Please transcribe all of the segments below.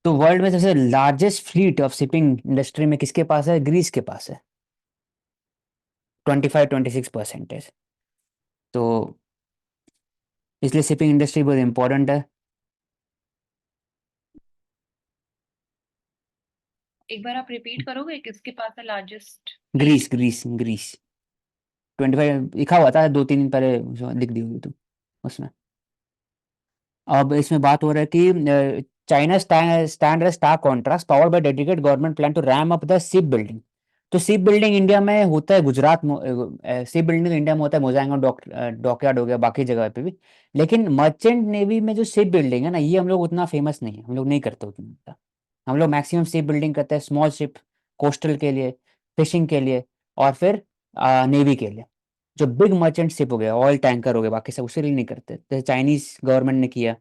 तो वर्ल्ड में सबसे largest fleet of shipping industry में किसके पास है? ग्रीस के पास है। 25-26%। तो इसलिए शिपिंग इंडस्ट्री बहुत इंपॉर्टेंट है। एक बार आप रिपीट करोगे, किसके पास है largest Greece fleet? Greece Greece. 25 लिखा हुआ था 2-3 दिन पहले, जो लिख दी होगी तुम उसमें। अब इसमें बात हो रहा है कि China stand as star contrast powered by dedicated government plan to ram up the ship building. तो शिप बिल्डिंग इंडिया में होता है, गुजरात शिप बिल्डिंग इंडिया में होता है, मोजांग डॉकयार्ड हो गया, बाकी जगह पे भी। लेकिन मर्चेंट नेवी में जो शिप बिल्डिंग है ना, ये हम लोग उतना फेमस नहीं है, हम लोग नहीं करते उतना। हम लोग मैक्सिमम शिप बिल्डिंग करते हैं स्मॉल शिप, कोस्टल के लिए, फिशिंग के लिए, और फिर नेवी के लिए। जो बिग मर्चेंट शिप हो गया, ऑयल टैंकर हो गया, बाकी सब उसके लिए नहीं करते, जैसे चाइनीज गवर्नमेंट ने किया।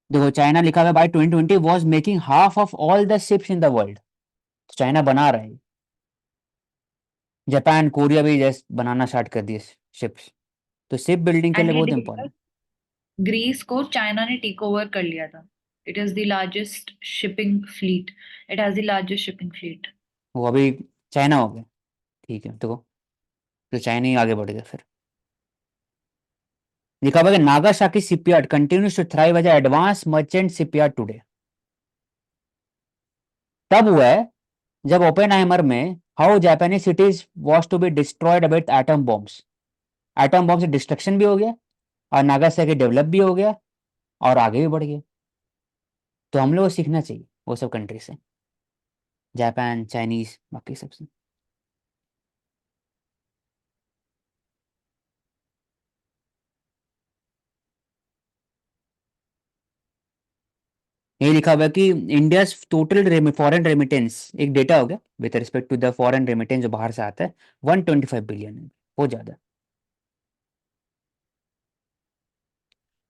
देखो चाइना लिखा हुआ है by 2020 was making half of all the ships in the world. तो चाइना बना रहा है। जापान कोरिया भी जैसे बनाना स्टार्ट कर दिए शिप्स। तो शिप बिल्डिंग के एंड लिए ये बहुत डेटा, इंपॉर्टेंट। ग्रीस को चाइना ने टेक ओवर कर लिया था। It is the largest shipping fleet. It has the largest shipping fleet. वो अभी चाइना हो गया। ठीक है तो चाइना ही आगे बढ़ गया फिर। लिखा हुआ है कि Nagasaki shipyard continues to thrive as advance merchant shipyard today. तब हुआ है जब ओपेनहाइमर में how Japanese cities was to be destroyed with atom bombs. Atom bomb से डिस्ट्रक्शन भी हो गया, और नागासाकी डेवलप भी हो गया, और आगे भी बढ़ गया। तो हम लोग को सीखना चाहिए वो सब कंट्री से, जापान, चाइनीज, बाकी सबसे। ये लिखा हुआ है कि इंडिया टोटल फॉरेन रेमिटेंस, एक डेटा हो गया with respect to the foreign remittance जो बाहर से आता है, 125 बिलियन है, बहुत ज्यादा।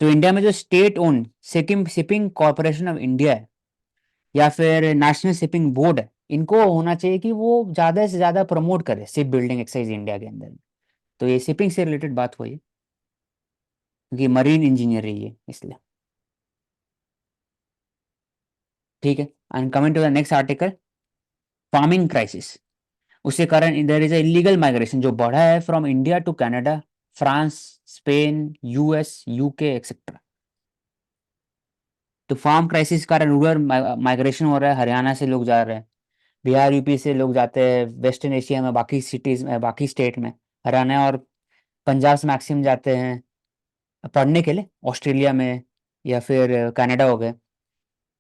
तो इंडिया में जो state own Sikkim shipping corporation of India है, या फिर नेशनल शिपिंग बोर्ड है, इनको होना चाहिए कि वो ज्यादा से ज्यादा प्रमोट करे शिप बिल्डिंग एक्सरसाइज इंडिया के अंदर। तो ये शिपिंग से रिलेटेड बात हुई, क्योंकि मरीन इंजीनियर है ये, इसलिए। ठीक है, and coming to the next article, farming crisis. उसके कारण देयर इज इलीगल माइग्रेशन जो बढ़ा है from India to Canada, France, Spain, US, UK etcetera. तो फार्म क्राइसिस के कारण रूरल माइग्रेशन हो रहा है, हरियाणा से लोग जा रहे हैं, बिहार यूपी से लोग जाते हैं वेस्टर्न एशिया में, बाकी सिटीज में, बाकी स्टेट में। हरियाणा और पंजाब से मैक्सिमम जाते हैं पढ़ने के लिए ऑस्ट्रेलिया में, या फिर कनाडा हो गए।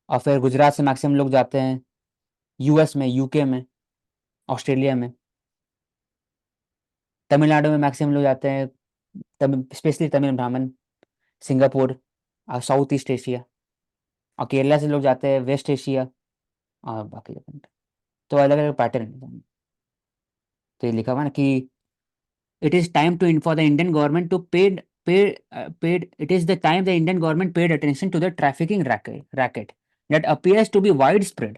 और फिर गुजरात से मैक्सिमम लोग जाते हैं यूएस में, यूके में, ऑस्ट्रेलिया में। तमिलनाडु में मैक्सिमम लोग जाते हैं, तमिल स्पेशली तमिल ब्राह्मण, सिंगापुर और साउथ ईस्ट एशिया। और केरला से लोग जाते हैं वेस्ट एशिया और बाकी जगह। तो अलग अलग पैटर्न है। तो ये लिखा हुआ है ना कि it is time to for the Indian government to paid it is the time the Indian government paid attention to the trafficking racket that appears to be widespread,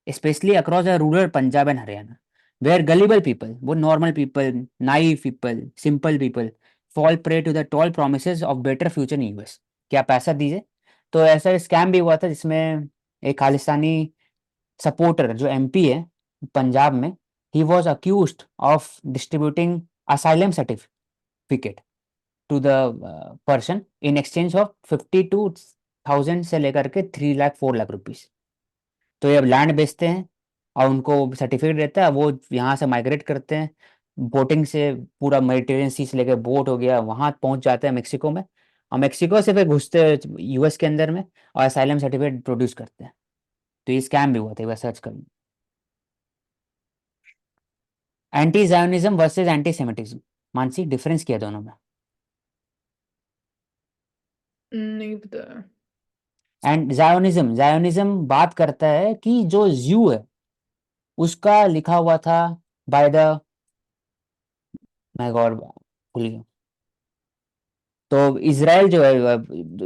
especially across the rural Punjab and Haryana, where gullible people, वो normal people, naive people, simple people fall prey to the tall promises of better future in US। क्या पैसा दीजिए। तो ऐसा scam भी हुआ था जिसमें एक खालिस्तानी सपोर्टर जो एमपी है पंजाब में, he was accused of distributing asylum certificate to the person in exchange of 52,000 से लेकर के 3 लाख 4 लाख रुपीज। तो ये अब लैंड बेचते हैं और उनको सर्टिफिकेट देता है, वो यहाँ से माइग्रेट करते हैं बोटिंग से, पूरा मेडिटेरियन सी से लेकर बोट हो गया, वहाँ पहुँच जाते हैं मेक्सिको में, और मेक्सिको से फिर घुसते हैं यूएस के अंदर में, और असाइलम सर्टिफिकेट प्रोड्यूस करते हैं। तो ये स्कैम भी हुआ था, सर्च कर। Anti Zionism versus anti Semitism, Mansi difference किया दोनों में। नहीं पता। एंड जायोनिज्म, जायोनिज्म बात करता है कि जो जू है उसका लिखा हुआ था बाय द, मैं गॉड भूल गया। तो इसराइल जो है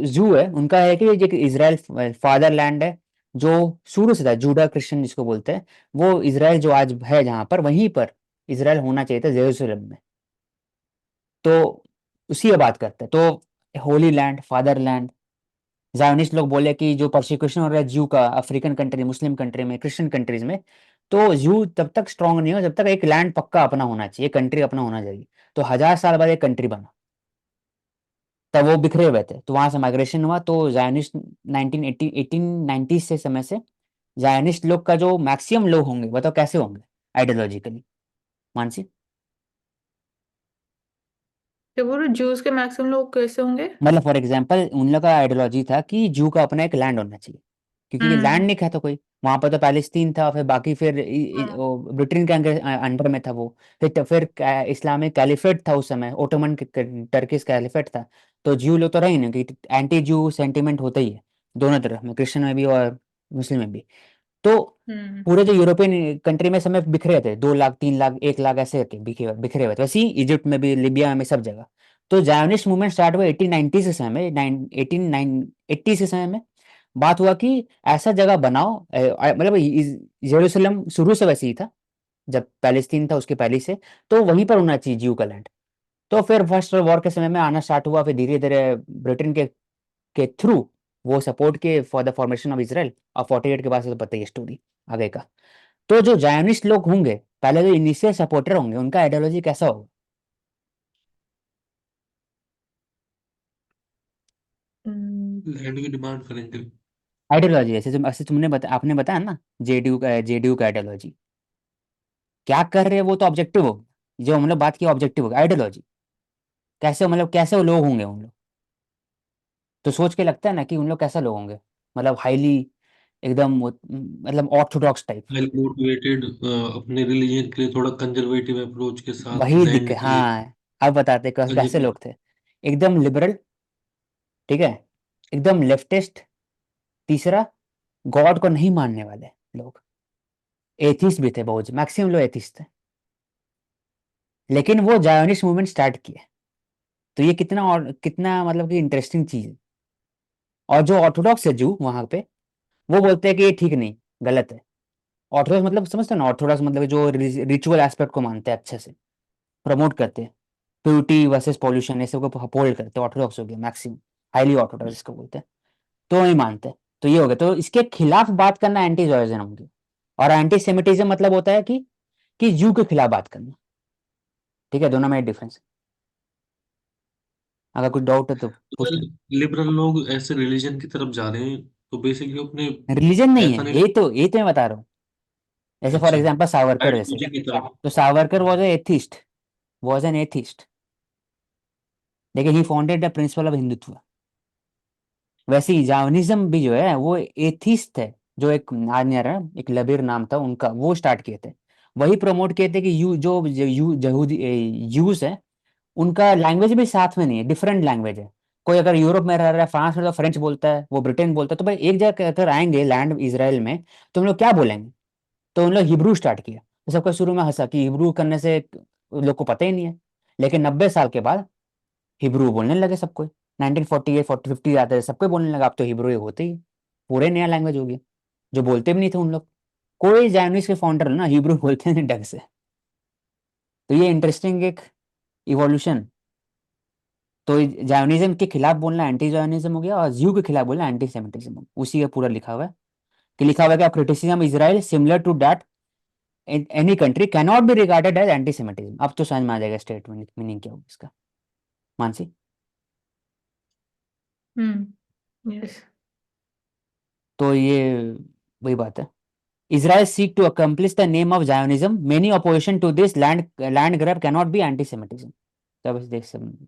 जू है उनका है कि ये इसराइल फादरलैंड है, जो शुरू से था जूडा क्रिश्चियन जिसको बोलते हैं। वो इसराइल जो आज है जहाँ पर, वहीं पर इसराइल होना चाहिए था, जेरूसलम में। तो उसी की बात करते हैं। तो होली लैंड, फादरलैंड, जायोनिस्ट लोग बोले कि जो परसिक्यूशन हो रहा है जू का अफ्रीकन कंट्री, मुस्लिम कंट्री में, क्रिश्चियन कंट्रीज में, तो जू तब तक स्ट्रांग नहीं हो जब तक एक लैंड पक्का अपना होना चाहिए, कंट्री अपना होना चाहिए। तो 1000 साल बाद एक कंट्री बना, तब वो बिखरे हुए थे, तो वहां से माइग्रेशन हुआ। तो जायनिस्ट 1980 1890 से समय से जायनिस्ट लोग का जो मैक्सिमम लोग होंगे, बताओ कैसे होंगे आइडियोलॉजिकली, मानसी? क्या बोल रहे जूस के मैक्सिमम लोग कैसे होंगे? मतलब फॉर एग्जाम्पल उन लोग का आइडियोलॉजी था कि जू का अपना एक लैंड होना चाहिए, क्योंकि ये लैंड हम्म। नहीं खाता कोई। वहां पर तो पैलेस्तीन था, फिर बाकी फिर हाँ। वो ब्रिटेन के अंडर में था वो। फिर इस्लामिक कैलिफेट था उस समय, ओटोमन टर्किश कैलिफेट था। तो ज्यू लोग तो रहे ही नहीं, कि एंटी जू सेंटिमेंट होता ही है दोनों तरफ में, क्रिश्चियन में भी और मुस्लिम में भी। तो हम्म। पूरे जो यूरोपियन कंट्री में समय बिखरे थे, 2 लाख 3 लाख 1 लाख ऐसे करके बिखरे बिखरे हुए थे, वैसे ही इजिप्ट में भी, लिबिया में, सब जगह। तो जायनिस्ट मूवमेंट स्टार्ट हुआ 1890 से समय में, 1880 से समय में। बात हुआ कि ऐसा जगह बनाओ, मतलब यरूशलेम शुरू से वैसे ही था, जब पैलेस्तीन था उसके पहले से, तो वहीं पर होना चाहिए ज्यू का लैंड। तो फिर फर्स्ट वर्ल्ड वॉर के समय में आना स्टार्ट हुआ, फिर धीरे धीरे ब्रिटेन के थ्रू वो सपोर्ट के for the formation of Israel. और 48 के बाद से तो पता ही है स्टोरी आगे का। तो जो जायनिस्ट लोग होंगे, पहले जो इनिशियल सपोर्टर होंगे, उनका आइडियोलॉजी कैसा होगा? हम्म। लैंड की डिमांड करेंगे। आइडियोलॉजी ऐसे तुमने आपने बताया ना, जेडीयू का आइडियोलॉजी क्या कर रहे हैं, वो तो ऑब्जेक्टिव होगा। जो हम लोग बात की ऑब्जेक्टिव होगा, आइडियोलॉजी कैसे, मतलब कैसे वो लोग होंगे उन लोग। तो सोच के लगता है ना कि उन लोग कैसे लोग होंगे, मतलब हाईली एकदम मतलब ऑर्थोडॉक्स टाइप। वेल मोटिवेटेड, अपने रिलीजन के लिए थोड़ा कंजर्वेटिव अप्रोच के साथ वही दिक्कत, लैंड के लिए। हाँ। अब बताते कैसे कंजर्वेटिव। लोग थे। एकदम लिबरल, ठीक है, एकदम लेफ्टिस्ट। तीसरा, गॉड को नहीं मानने वाले लोग, एथिस्ट भी थे बहुत, मैक्सिमम लोग एथिस्ट थे। लेकिन वो जायोनिस्ट मूवमेंट स्टार्ट किए। तो ये कितना, और कितना मतलब कि इंटरेस्टिंग चीज है। और जो ऑर्थोडॉक्स है जू वहां पे, वो बोलते हैं कि ये ठीक नहीं, गलत है। ऑर्थोडॉक्स मतलब समझते हो ना, ऑर्थोडॉक्स मतलब जो रिचुअल एस्पेक्ट को मानते हैं, अच्छे से प्रमोट करते हैं, प्योरिटी वर्सेस पॉल्यूशन, ये सब को अपोल्ड करते हैं, ऑर्थोडॉक्स हो गया मैक्सिमम, हाईली ऑर्थोडॉक्स इसको बोलते हैं। तो नहीं मानते। तो ये हो गया, तो इसके खिलाफ बात करना एंटी जॉयजन होंगे। और एंटी सेमिटिज्म मतलब होता है कि जू के खिलाफ बात करना। ठीक है, दोनों में डिफरेंस। अगर कुछ डाउट है तो पूछ लो। लिबरल लोग ऐसे रिलीजन की तरफ जा रहे हैं तो बेसिकली अपने, रिलीजन नहीं ऐसा है नहीं ये, तो ये तो मैं बता रहा हूँ। जैसे फॉर अच्छा एग्जांपल सावरकर, जैसे आइडियोलॉजी की तरफ। तो Savarkar was a atheist, was an atheist, लेकिन he founded the principle of Hindutva. वैसे ही जावनिज्म भी जो है वो एथिस्ट है। जो एक आज नहीं आ रहा, एक लबीर नाम था उनका, वो स्टार्ट किए थे। वही प्रमोट किए थे कि यहूदी यूज है, उनका लैंग्वेज भी साथ में नहीं है, डिफरेंट लैंग्वेज है। कोई अगर यूरोप में रह रहा है, फ्रांस में, तो फ्रेंच बोलता है, वो ब्रिटेन बोलता है, तो भाई एक जगह अगर आएंगे लैंड इसराइल में, तो हम लोग क्या बोलेंगे? तो उन लोग हिब्रू स्टार्ट किया। तो सबका शुरू में हंसा कि हिब्रू करने से लोग को पता ही नहीं है। लेकिन 90 साल के बाद हिब्रू बोलने लगे सब कोई। 1948 40 50 आते सबको बोलने लगा, अब तो हिब्रू एक होते ही पूरे नया लैंग्वेज हो गया, जो बोलते भी नहीं थे उन लोग। कोई जैनविस के फाउंडर ना हिब्रू बोलते नहीं ढंग से। तो ये इंटरेस्टिंग एक इवोल्यूशन। तो जायोनिज्म के खिलाफ बोलना एंटी जायोनिज्म हो गया, और ज्यू के खिलाफ बोलना एंटी सेमिटिज्म, उसी का पूरा लिखा हुआ है। कि लिखा हुआ है कि criticism Israel similar to that any country can not be regarded as anti semitism. अब तो समझ में आ जाएगा स्टेटमेंट मीनिंग क्या होगा इसका, मानसी? यस। तो ये वही बात है। Israel seek to accomplish the name of Zionism. Many opposition to this land grab cannot be anti-Semitism. तब देख सब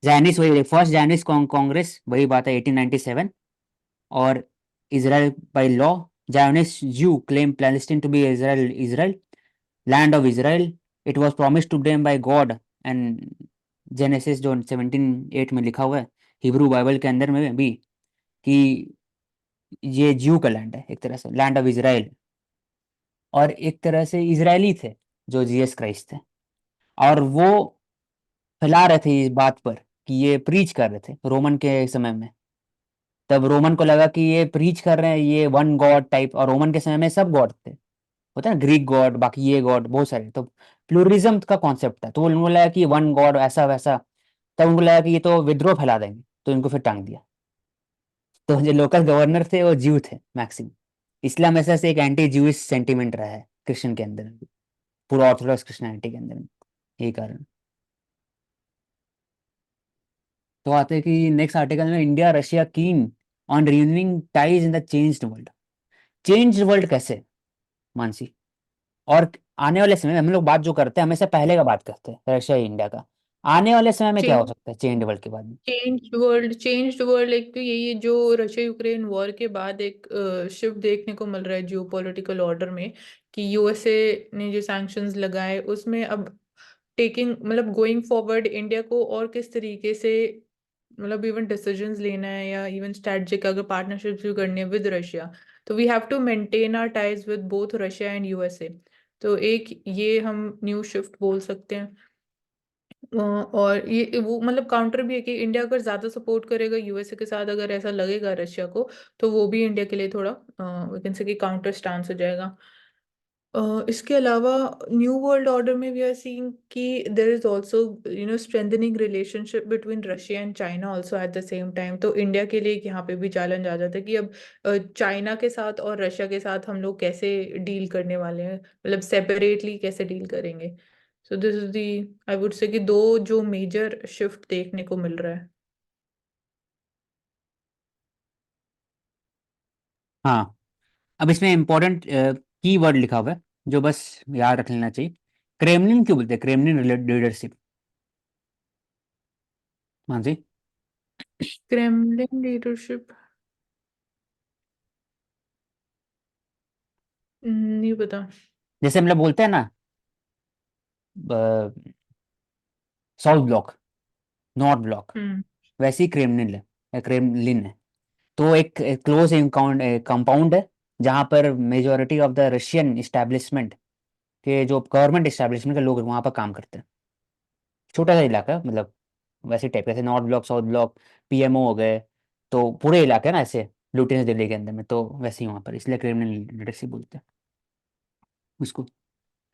Zionist, वही फर्स्ट Zionist कांग्रेस, वही बात है 1897। और Israel by law, Zionist Jew claim Palestine to be Israel, land of Israel. It was promised to them by God and Genesis जो 17:8 में लिखा हुआ है, हिब्रू बाइबल के अंदर में भी, कि ये ज्यू का लैंड है, एक तरह से लैंड ऑफ इसराइल। और एक तरह से इजरायली थे जो जीसस क्राइस्ट थे। और वो फैला रहे थे इस बात पर, कि ये प्रीच कर रहे थे रोमन के समय में। तब रोमन को लगा कि ये प्रीच कर रहे हैं ये वन गॉड टाइप, और रोमन के समय में सब गॉड थे, होता है ना, ग्रीक गॉड, बाकी ये गॉड बहुत सारे, तो प्लूरिज्म का कॉन्सेप्ट था। तो उनको लगा कि वन गॉड ऐसा वैसा। तब उनको लगा कि ये तो विद्रोह फैला देंगे, तो इनको फिर टांग दिया। तो जो लोकल गवर्नर थे वो ज्यू थे मैक्सिमम, इसलिए हमेशा से एक एंटी ज्यूइश सेंटीमेंट रहा है क्रिश्चियन के अंदर भी, पूरा ऑर्थोडॉक्स क्रिश्चियनिटी के अंदर में, यही कारण। तो आते हैं कि नेक्स्ट आर्टिकल में, India Russia keen on retuning ties in the changed world. Changed world कैसे, मानसी? और आने वाले समय में हम लोग बात जो करते हैं हमेशा पहले का बात करते हैं, रशिया इंडिया का। आने वाले समय में क्या हो चेंज सकता है चेंज्ड वर्ल्ड के बाद में? चेंज्ड वर्ल्ड एक तो यही है, जो रशिया यूक्रेन वॉर के बाद एक शिफ्ट देखने को मिल रहा है जियो पॉलिटिकल ऑर्डर में, कि यूएसए ने जो सैंक्शंस लगाए उसमें अब टेकिंग मतलब गोइंग फॉरवर्ड इंडिया को और किस तरीके से मतलब इवन डिसीजंस लेना है, या इवन स्ट्रेटजिक अगर पार्टनरशिप्स भी करनी है विद रशिया, तो we have to maintain our ties with both Russia and USA. तो एक ये हम न्यू शिफ्ट बोल सकते हैं। और ये वो मतलब काउंटर भी है कि इंडिया अगर ज्यादा सपोर्ट करेगा यूएसए के साथ, अगर ऐसा लगेगा रशिया को, तो वो भी इंडिया के लिए थोड़ा वी कैन से कि काउंटर स्टांस हो जाएगा। इसके अलावा न्यू वर्ल्ड ऑर्डर में वी आर सीइंग कि there is also strengthening relationship between Russia and China also at the same time. तो इंडिया के लिए यहाँ पे भी चैलेंज आ जाता है कि अब चाइना के साथ और रशिया के साथ हम लोग कैसे डील करने वाले हैं, मतलब सेपरेटली कैसे डील करेंगे। So this is the, I would say कि दो जो मेजर शिफ्ट देखने को मिल रहा है। हाँ, अब इसमें इंपॉर्टेंट की वर्ड लिखा हुआ है जो बस याद रख लेना चाहिए। क्रेमलिन क्यों बोलते हैं, Kremlin leadership, Mansi? Kremlin leadership नहीं पता। जैसे हम लोग बोलते हैं ना साउथ ब्लॉक, नॉर्थ ब्लॉक, हम्म वैसे ही क्रेमलिन है, क्रेमलिन है। तो एक क्लोज कंपाउंड है जहाँ पर majority of the Russian establishment के, जो गवर्नमेंट इस्टेब्लिशमेंट के लोग वहाँ पर काम करते हैं। छोटा सा इलाका है, मतलब वैसे टाइप, जैसे north block, south block, PMO हो गए, तो पूरे इलाके ना ऐसे लुटियंस दिल्ली के अंदर में, तो वैसे ही वहाँ पर, इसलिए क्रिमिनल लिटरेसी बोलते हैं उसको।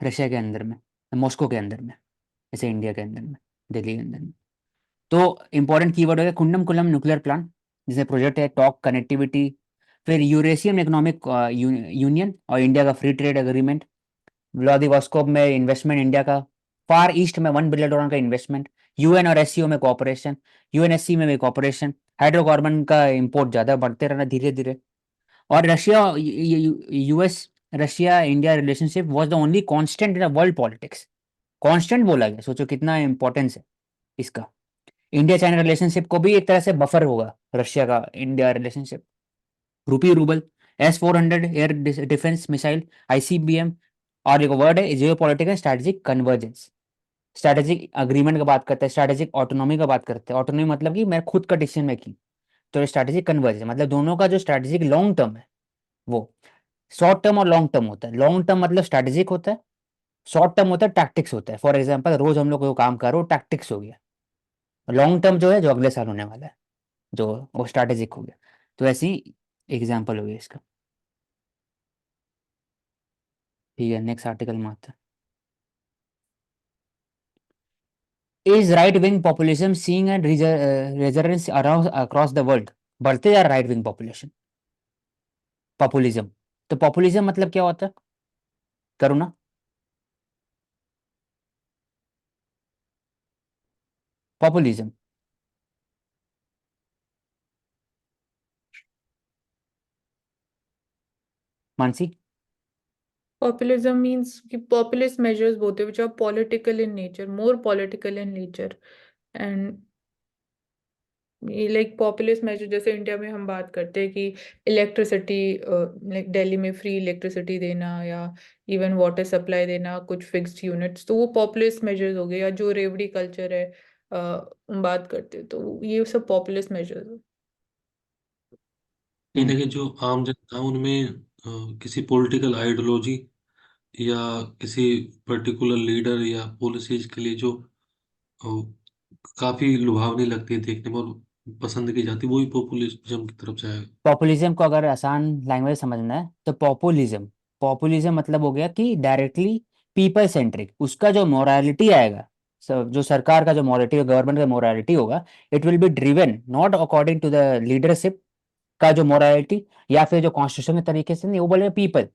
रशिया के अंदर में, मॉस्को के अंदर में, जैसे इंडिया के अंदर में, दिल्ली के अंदर में। तो इंपॉर्टेंट कीवर्ड हो गया कुंडम कुलम न्यूक्लियर प्लांट, जिसमें प्रोजेक्ट है टॉक कनेक्टिविटी, फिर यूरेशियन इकोनॉमिक यूनियन और इंडिया का फ्री ट्रेड एग्रीमेंट, व्लादिवोस्टोक में इन्वेस्टमेंट इंडिया का, फार ईस्ट में $1 बिलियन का इन्वेस्टमेंट, यूएन और एससीओ में कोऑपरेशन, यूएनएससी में भी कोऑपरेशन, हाइड्रोकार्बन का इंपोर्ट ज़्यादा बढ़ते रहना धीरे धीरे। और Russia US Russia India relationship was the only constant in the world politics. Constant बोला गया, सोचो कितना इंपॉर्टेंस है इसका। इंडिया चाइना रिलेशनशिप को भी एक तरह से बफर होगा रशिया का इंडिया रिलेशनशिप। रूपी rouble, S-400 air defence missile, ICBM, और एक वर्ड है जियो political strategic convergence. Strategic agreement का बात करते हैं, स्ट्रैटेजिक ऑटोनॉमी का बात करते हैं। ऑटोनॉमी मतलब कि मैं खुद का डिसीजन मेकिंग। तो स्ट्रैटेजिक कन्वर्जेंस मतलब दोनों का जो स्ट्रैटेजिक लॉन्ग टर्म है वो, शॉर्ट टर्म और लॉन्ग टर्म होता है। लॉन्ग टर्म मतलब स्ट्रैटेजिक होता है, शॉर्ट टर्म होता है टैक्टिक्स होता है। फॉर एग्जाम्पल रोज हम लोग कोई काम कर रहे हो, टैक्टिक्स हो गया। लॉन्ग टर्म जो है जो अगले साल होने वाला है, जो वो स्ट्रैटेजिक हो गया। तो ऐसी एग्जाम्पल हो गया इसका। ठीक है, नेक्स्ट आर्टिकल में आते हैं। Is right wing population seeing and resurgence around across the world? बढ़ते जा रहा राइट विंग पॉपुलेशन, पॉपुलिज्म। तो पॉपुलिज्म मतलब क्या होता है, Karuna? Populism, Mansi? Populism means कि पॉपुलिस्ट मेजर्स बोलते हैं which are political in nature, more political in nature. And ये लाइक पॉपुलिस्ट मेजर, जैसे इंडिया में हम बात करते हैं कि इलेक्ट्रिसिटी, लाइक दिल्ली में फ्री इलेक्ट्रिसिटी देना, या इवन वाटर सप्लाई देना कुछ फिक्स्ड यूनिट्स, तो वो पॉपुलिस्ट मेजर्स हो गए। या जो रेवड़ी कल्चर है हम बात करते हैं, तो ये सब पॉपुलिस्ट मेजर्स। कहीं ना कहीं जो आम जनता उनमें किसी पॉलिटिकल आइडियोलॉजी या किसी पर्टिकुलर लीडर या पॉलिसीज के लिए जो अ, काफी लुभावनी लगती है देखने में और पसंद की जाती है, वही पॉपुलिज्म की तरफ जाएगा। पॉपुलिज्म को अगर आसान लैंग्वेज समझना है तो पॉपुलिज्म, पॉपुलिज्म मतलब हो गया कि डायरेक्टली पीपल सेंट्रिक। उसका जो मोरालिटी आएगा, जो सरकार का जो मोरालिटी, गवर्नमेंट का मोरालिटी होगा, it will be driven not according to the leadership का जो मोरालिटी या फिर जो कॉन्स्टिट्यूशन के तरीके से नहीं, वो बोले पीपल,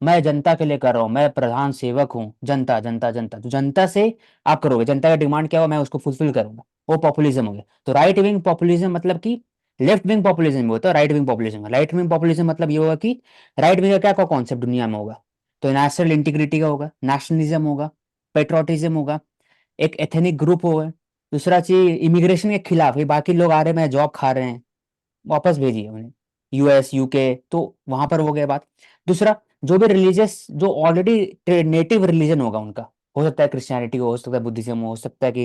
मैं जनता के लिए कर रहा हूँ, मैं प्रधान सेवक हूँ, जनता जनता जनता, तो जनता से आप करोगे, जनता का डिमांड क्या हो मैं उसको फुलफिल करूंगा, वो पॉपुलिज्म हो गया। तो राइट विंग पॉपुलिज्म मतलब कि लेफ्ट विंग पॉपुलिज्म भी होता है, right wing populism. Right wing populism मतलब ये होगा कि राइट विंग का क्या कॉन्सेप्ट दुनिया में होगा, तो नेशनल इंटीग्रिटी का होगा, नेशनलिज्म होगा, पेट्रोटिज्म होगा, एक एथनिक ग्रुप होगा। दूसरा चीज इमिग्रेशन के खिलाफ, ये बाकी लोग आ रहे हैं मैं जॉब खा रहे हैं, वापस भेजिए उन्हें, यूएस यूके, तो वहां पर हो गया बात। दूसरा, जो भी रिलीजियस जो ऑलरेडी नेटिव रिलीजन होगा उनका, हो सकता है क्रिश्चियनिटी हो सकता है बुद्धिज्म हो सकता है कि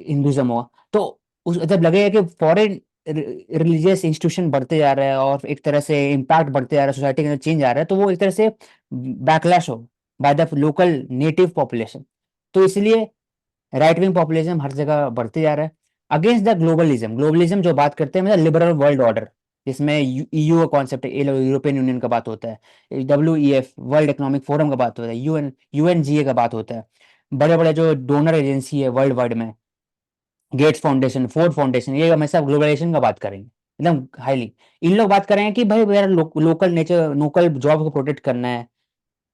हिंदुज्म हो, तो उस जब लगेगा कि फॉरेन रिलीजियस इंस्टीट्यूशन बढ़ते जा रहा है और एक तरह से इम्पैक्ट बढ़ते जा रहा है, सोसाइटी के अंदर चेंज आ रहा है, तो वो एक तरह से बैकलैश हो by the local native population. तो इसलिए राइट विंग पॉपुलिज्म हर जगह बढ़ते जा रहा है अगेंस्ट द ग्लोबलिज्म। ग्लोबलिज्म जो बात करते हैं मतलब लिबरल वर्ल्ड ऑर्डर, जिसमें ईयू का कॉन्सेप्ट है, यूरोपियन यूनियन का बात होता है, WEF वर्ल्ड इकोनॉमिक फोरम का बात होता है, UNGA का बात होता है, बड़े बड़े जो डोनर एजेंसी है वर्ल्ड वाइड में, गेट्स फाउंडेशन, फोर्ड फाउंडेशन, ये हमेशा ग्लोबलाइजेशन का बात करेंगे एकदम हाईली। इन लोग बात करेंगे कि भाई मेरा लोकल नेचर, लोकल जॉब को प्रोटेक्ट करना है,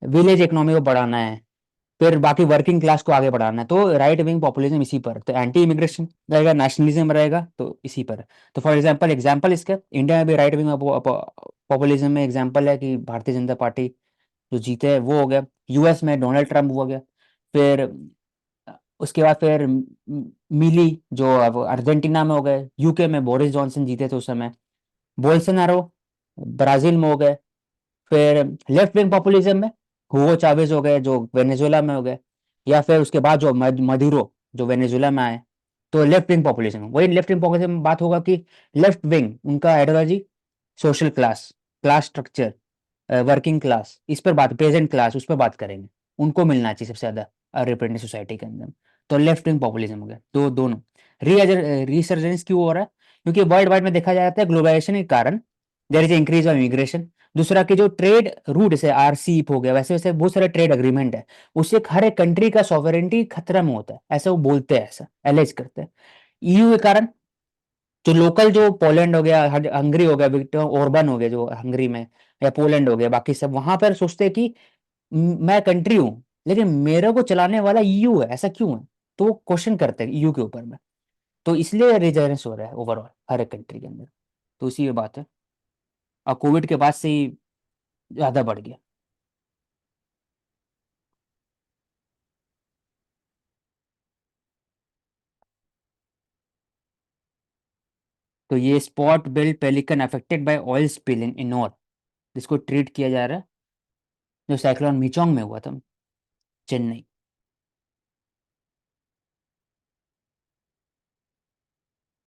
विलेज इकोनॉमी को बढ़ाना है, फिर बाकी वर्किंग क्लास को आगे बढ़ाना है। तो राइट विंग पॉपुलिज्म इसी पर, तो एंटी इमिग्रेशन रहेगा, नेशनलिज्म रहेगा, तो इसी पर। तो फॉर एग्जांपल, इसके इंडिया में भी राइट विंग पॉपुलिज्म में एग्जांपल है कि भारतीय जनता पार्टी जो जीते हैं वो हो गया, यूएस में डोनाल्ड ट्रंप हो गया, फिर उसके बाद फिर मिली जो अब अर्जेंटीना में हो गए, यूके में बोरिस जॉनसन जीते थे उस समय, बोल्सोनारो ब्राजील में हो गए, फिर लेफ्ट विंग पॉपुलिज्म में हुगो चावेज हो गए जो वेनेजुएला में हो गए, या फिर उसके बाद जो मदुरो जो वेनेजुएला में आए, तो लेफ्ट विंग पॉपुलिज्म। वही लेफ्ट विंग पॉपुलिज्म में बात होगा कि लेफ्ट विंग उनका ideology social class, class structure, working class, इस पर बात, पेजेंट क्लास, उस पर बात करेंगे, उनको मिलना चाहिए सबसे ज्यादा रिप्रेजेंटेटिव सोसाइटी के अंदर। तो लेफ्ट विंग पॉपुलिज्म हो गया, तो दोनों रीसर्जेंस क्यों हो रहा है, क्योंकि वर्ल्ड वाइड में देखा जाता है ग्लोबलाइजेशन के कारण there is increase of immigration. दूसरा कि जो ट्रेड रूट जैसे RCEP हो गया, वैसे वैसे बहुत सारे ट्रेड अग्रीमेंट है, उससे हर एक कंट्री का सॉवरेंटी खतरा में होता है, ऐसा वो बोलते हैं, ऐसा एलेज करते हैं। EU के कारण जो लोकल, जो पोलैंड हो गया, हंगरी हो गया, विक्टर ओरबन हो गया जो हंगरी में, या पोलैंड हो गया, बाकी सब वहां पर सोचते हैं कि मैं कंट्री हूँ लेकिन मेरे को चलाने वाला EU है, ऐसा क्यों है, तो वो क्वेश्चन करते हैं EU के ऊपर में। तो इसलिए रिजर्वेंस हो रहा है ओवरऑल हर एक कंट्री के अंदर, तो इसी ये बात है। और कोविड के बाद से ही ज्यादा बढ़ गया। तो ये spot billed pelican affected by oil spill in Ennore, जिसको ट्रीट किया जा रहा है, जो साइक्लोन मिचोंग में हुआ था, Chennai.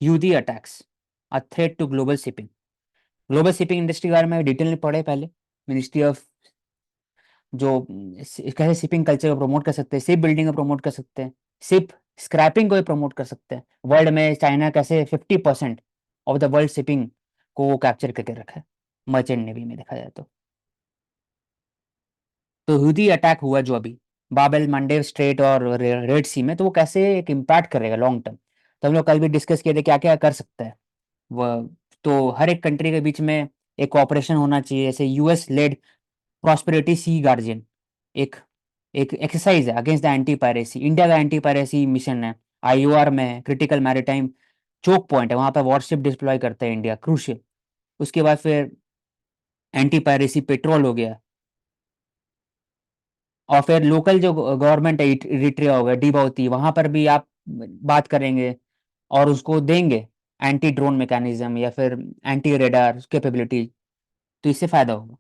Houthi attacks a threat to global shipping. Global shipping industry के बारे में डिटेल में पढ़े पहले, मिनिस्ट्री ऑफ जो कैसे शिपिंग कल्चर को प्रमोट कर सकते हैं, शिप बिल्डिंग को प्रमोट कर सकते हैं, शिप स्क्रैपिंग को भी प्रमोट कर सकते हैं। वर्ल्ड में चाइना कैसे 50% ऑफ द वर्ल्ड शिपिंग को कैप्चर करके रखा है मर्चेंट नेवी में देखा जाए तो हूथी अटैक हुआ जो अभी बाबेल मंडेव स्ट्रेट और रेड सी में, तो वो कैसे एक इम्पैक्ट करेगा लॉन्ग टर्म। तो हम लोग कल भी डिस्कस किए थे क्या क्या कर सकता है वह। तो हर एक कंट्री के बीच में एक कॉपरेशन होना चाहिए, जैसे US लेड प्रॉस्पेरिटी सी गार्जियन, एक एक एक्सरसाइज है against the anti piracy. India का एंटी पायरेसी मिशन है, IOR में है, क्रिटिकल मैरिटाइम चोक पॉइंट है, वहां पर वॉरशिप डिप्लॉय करता है इंडिया, क्रूशियल। उसके बाद फिर एंटी पायरेसी पेट्रोल हो गया, और फिर लोकल जो गवर्नमेंट है इरिट्रिया हो गया, डीबाउती, वहां पर भी आप बात करेंगे और उसको देंगे एंटी ड्रोन मैकेनिज्म या फिर एंटी रेडार कैपेबिलिटी, तो इससे फायदा होगा।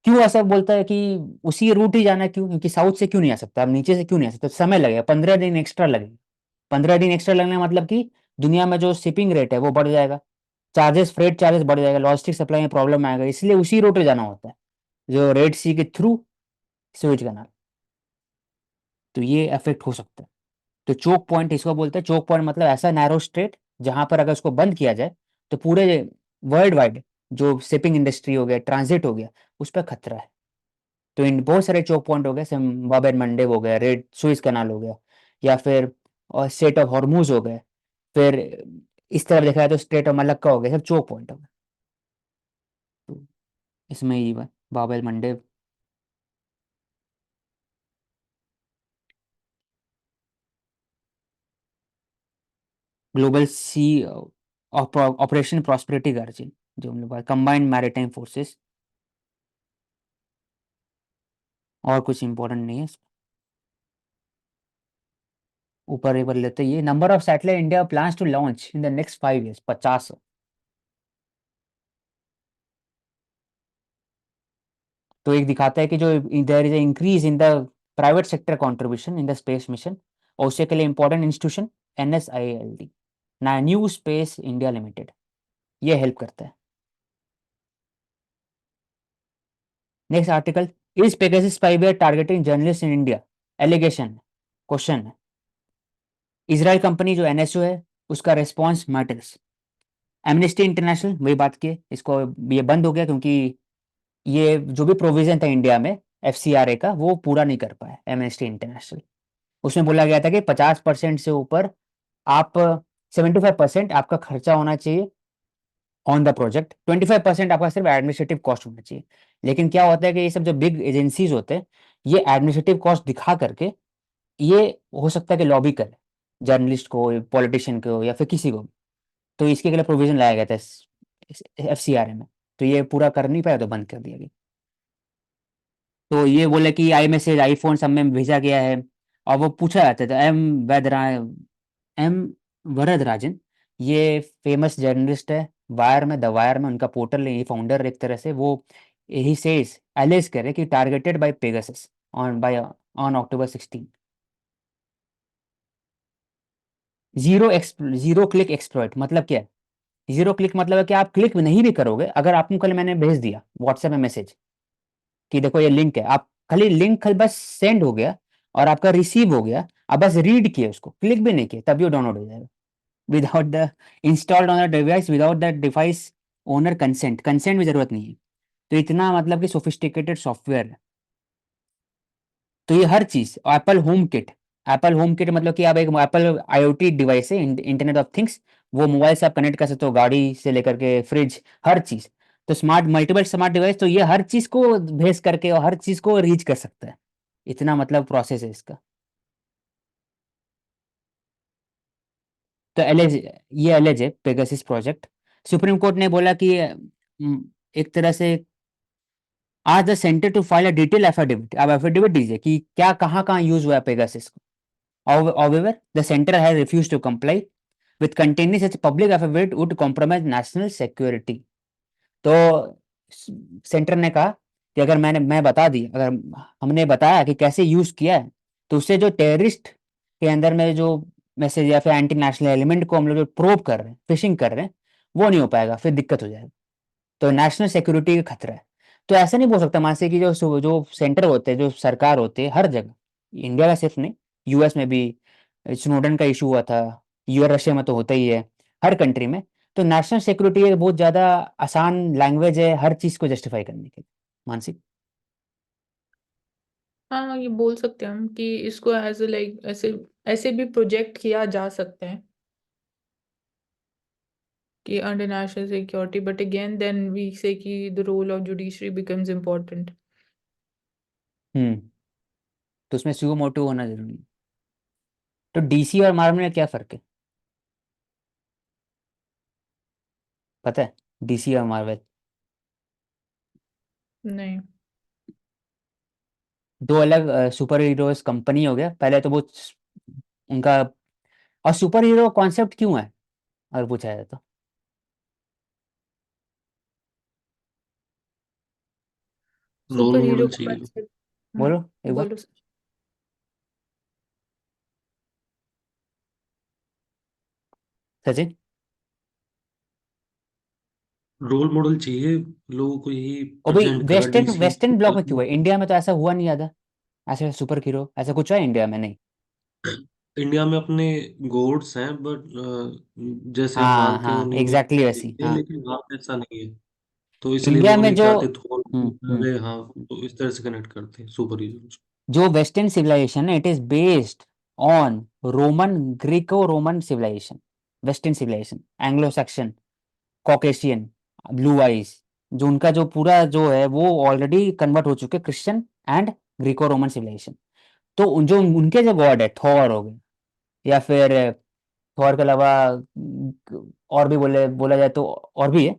क्यों ऐसा बोलता है कि उसी रूट ही जाना है, क्यों, क्योंकि साउथ से क्यों नहीं आ सकता, अब नीचे से क्यों नहीं आ सकता, समय लगेगा, 15 दिन एक्स्ट्रा लगेगा। 15 दिन एक्स्ट्रा लगने का मतलब कि दुनिया में जो शिपिंग रेट है वो बढ़ जाएगा, चार्जेस, फ्रेट चार्जेस बढ़ जाएगा, लॉजिस्टिक सप्लाई में प्रॉब्लम आएगा, इसलिए उसी रूट पे जाना होता है जो रेड सी के थ्रू, स्वेज कैनाल। तो ये इफेक्ट हो सकता है। तो चोक पॉइंट इसको बोलते हैं, चोक पॉइंट मतलब ऐसा नैरो स्ट्रेट जहां पर अगर उसको बंद किया जाए तो पूरे वर्ल्ड वाइड जो शिपिंग इंडस्ट्री हो गया, ट्रांजिट हो गया, उस पर खतरा है। तो इन बहुत सारे चोक पॉइंट हो गए, जैसे बाब एंड मंडेव हो गया, रेड सुइस कनाल हो गया, या फिर स्ट्रेट ऑफ हॉर्मूज हो गए, फिर इस तरफ देखा जाए तो स्ट्रेट ऑफ मलक्का हो गया, सब चोक पॉइंट हो गया। तो इसमें ही बाबेल मंडेब। ग्लोबल सी ऑपरेशन प्रॉस्पेरिटी गार्जियन, जो हम लोग कंबाइंड मैरिटाइम फोर्सेस, और कुछ इंपॉर्टेंट नहीं है। ऊपर एक बार लेते हैं, ये number of satellite India plans to launch in the next 5 years, 50। तो एक दिखाता है कि जो there is increase in the private sector contribution in the space mission, और उसके के लिए इंपॉर्टेंट इंस्टीट्यूशन NSILD, ना न्यू स्पेस इंडिया लिमिटेड, ये हेल्प करता है। Next article, is Pegasus spyware targeting journalist in India, allegation, question है। Israel company जो NSO है, उसका रेस्पॉन्स मैटर्स। एमनेस्टी इंटरनेशनल, वही बात की, इसको ये बंद हो गया क्योंकि ये जो भी प्रोविजन था इंडिया में FCRA का, वो पूरा नहीं कर पाया एमनेस्टी इंटरनेशनल। उसमें बोला गया था कि 50% से ऊपर आप 75% आपका खर्चा होना चाहिए ऑन द प्रोजेक्ट, 25% आपका सिर्फ एडमिनिस्ट्रेटिव कॉस्ट होना चाहिए। लेकिन क्या होता है कि ये सब जो बिग एजेंसीज होते हैं, ये एडमिनिस्ट्रेटिव कॉस्ट दिखा करके ये हो सकता है कि लॉबी करे जर्नलिस्ट को, पॉलिटिशियन को, या फिर किसी को भी। तो इसके लिए प्रोविजन लाया गया था FCRA में। तो ये पूरा कर नहीं पाया तो बंद कर दिया गया। तो ये बोले कि आई मैसेज आईफोन सब में भेजा गया है, और वो पूछा जाता था। एम वरदराजन, ये फेमस जर्नलिस्ट है, वायर में, द वायर में उनका पोर्टल है, ये फाउंडर एक तरह से। वो ही सेज एलेज करे कि targeted by Pegasus on October 16। Zero click exploit मतलब क्या है? जीरो क्लिक मतलब है कि आप क्लिक नहीं भी करोगे। अगर आपको कल मैंने भेज दिया व्हाट्सएप में मैसेज कि देखो ये लिंक है, आप खाली लिंक खाली बस सेंड हो गया और आपका रिसीव हो गया, आप बस रीड किए, उसको क्लिक भी नहीं किए, तभी वो डाउनलोड हो जाएगा without the installed on the device, without the device owner consent. Consent भी जरूरत नहीं है। तो इतना मतलब कि सोफिस्टिकेटेड सॉफ्टवेयर है। तो ये हर चीज, एप्पल होम किट मतलब कि आप एक एप्पल IoT डिवाइस है, इंटरनेट ऑफ थिंग्स, वो मोबाइल से आप कनेक्ट कर सकते हो, गाड़ी से लेकर के फ्रिज, हर चीज। तो मल्टीपल स्मार्ट डिवाइस, तो ये हर चीज को भेज करके और हर चीज को रीच कर सकता है। इतना मतलब प्रोसेस है इसका। तो एलेज है पेगासिस प्रोजेक्ट। सुप्रीम कोर्ट ने बोला कि एक तरह से आज the centre to file a detail affidavit, आप एफिडेविट दीजिए कि क्या कहाँ कहाँ यूज हुआ है Pegasus. However, the center has refused to comply with containing such public affidavit would compromise national security. तो सेंटर ने कहा कि अगर मैं बता दी, अगर हमने बताया कि कैसे यूज किया है, तो उससे जो टेररिस्ट के अंदर में जो मैसेज या फिर एंटी नेशनल एलिमेंट को हम लोग जो प्रोब कर रहे हैं, फिशिंग कर रहे हैं, वो नहीं हो पाएगा, फिर दिक्कत हो जाएगी। तो नेशनल सिक्योरिटी का खतरा है। तो ऐसा नहीं बोल सकता मानसे कि जो जो सेंटर होते हैं, जो सरकार होते हैं हर जगह, इंडिया का सिर्फ नहीं, US में भी स्नोडन का इशू हुआ था, रशिया में तो होता ही है, हर कंट्री में। तो नेशनल सिक्योरिटी एक बहुत ज्यादा आसान लैंग्वेज है हर चीज को जस्टिफाई करने के लिए, मानसिक। हाँ, ये बोल सकते हैं हम कि इसको एज लाइक ऐसे ऐसे भी प्रोजेक्ट किया जा सकता है कि under national security, but again then we say कि the role of judiciary becomes important. Hmm. तो उसमें सुओ मोटो होना जरूरी है। तो DC और मार्वल में क्या फर्क है, पता है? DC और मार्वल नहीं। दो अलग सुपर हीरोज कंपनी हो गया पहले तो वो उनका। और सुपर हीरो कॉन्सेप्ट क्यों है अगर पूछा जाए तो? सुपर रोल हीरो मॉडल का चाहिए। concept- बोलो एक बार। बोलो। सचिन, रोल मॉडल चाहिए, लोगों को यही और भाई प्रेजेंट करा वेस्टर्न डीसी। वेस्टर्न ब्लॉक में क्यों है, इंडिया में तो ऐसा हुआ नहीं ज्यादा, ऐसे सुपर हीरो ऐसा कुछ है इंडिया में नहीं। इंडिया में अपने गोड्स हैं, बट जैसे हम हाँ मानते हैं हाँ, उन्हीं में एग्जैक्टली वैसी, देखते हैं, हाँ। लेकिन वहाँ पे ऐसा नहीं है। तो इसलिए इंडिया वो में नहीं जो चाहते, थोड़ा हम्म, अरे हाँ, तो इस तरह से कनेक्ट करते हैं सुपर हीरोज। जो वेस्टर्न सिविलाइजेशन है, it is based on Roman, Greco Roman civilisation. Western civilisation, Anglo Saxon, Caucasian, blue eyes, जो उनका जो पूरा जो है वो ऑलरेडी कन्वर्ट हो चुके Christian and Greco Roman civilisation. तो जो उनके जो गॉड है, थॉर हो गए, या फिर थॉर के अलावा और भी बोला जाए तो और भी है।